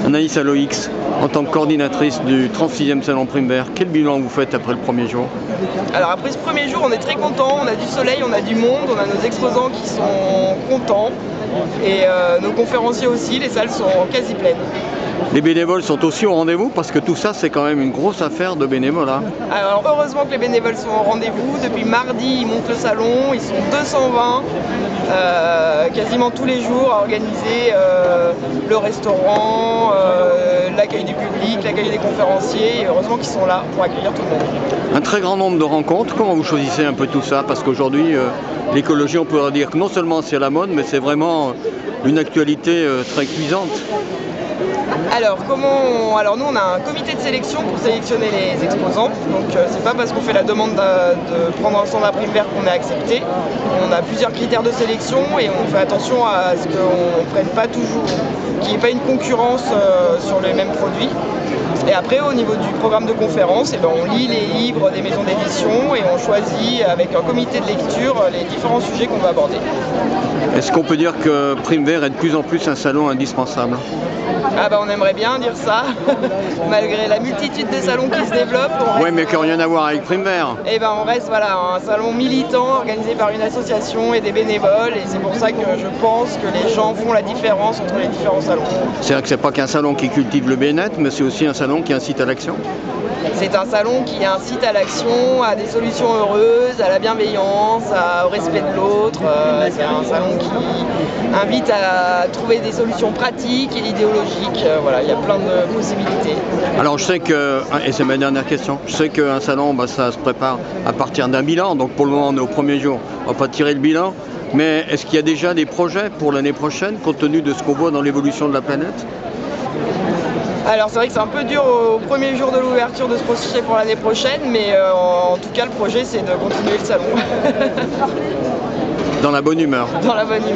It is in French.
Anaïs Aloix, en tant que coordinatrice du 36e Salon Prime Vert, quel bilan vous faites après le premier jour? Alors après ce premier jour, on est très content, on a du soleil, on a du monde, on a nos exposants qui sont contents et nos conférenciers aussi, les salles sont quasi pleines. Les bénévoles sont aussi au rendez-vous parce que tout ça c'est quand même une grosse affaire de bénévolat. Alors heureusement que les bénévoles sont au rendez-vous, depuis mardi ils montent le salon, ils sont 220 quasiment tous les jours à organiser le restaurant, l'accueil du public, l'accueil des conférenciers, et heureusement qu'ils sont là pour accueillir tout le monde. Un très grand nombre de rencontres, comment vous choisissez un peu tout ça? Parce qu'aujourd'hui l'écologie, on pourrait dire que non seulement c'est à la mode, mais c'est vraiment une actualité très cuisante. Alors nous on a un comité de sélection pour sélectionner les exposants, donc c'est pas parce qu'on fait la demande de prendre un stand à Prime Vert qu'on est accepté. On a plusieurs critères de sélection et on fait attention à ce qu'on prenne pas toujours, qu'il n'y ait pas une concurrence sur les mêmes produits. Et après au niveau du programme de conférence, on lit les livres des maisons d'édition et on choisit avec un comité de lecture les différents sujets qu'on va aborder. Est-ce qu'on peut dire que Prime Vert est de plus en plus un salon indispensable? On aimerait bien dire ça, malgré la multitude de salons qui se développent. Oui, mais qui n'ont rien à voir avec Prime Vert. On reste un salon militant organisé par une association et des bénévoles, et c'est pour ça que je pense que les gens font la différence entre les différents salons. C'est vrai que c'est pas qu'un salon qui cultive le bien-être, mais c'est aussi un salon qui incite à l'action. C'est un salon qui incite à l'action, à des solutions heureuses, à la bienveillance, au respect de l'autre. C'est un salon qui invite à trouver des solutions pratiques et idéologiques. Il y a plein de possibilités. Alors je sais que, et c'est ma dernière question, je sais qu'un salon, ça se prépare à partir d'un bilan, donc pour le moment on est au premier jour, on va pas tirer le bilan, mais est-ce qu'il y a déjà des projets pour l'année prochaine, compte tenu de ce qu'on voit dans l'évolution de la planète? Alors c'est vrai que c'est un peu dur au premier jour de l'ouverture de se projeter pour l'année prochaine, mais en tout cas le projet c'est de continuer le salon. Dans la bonne humeur. Dans la bonne humeur.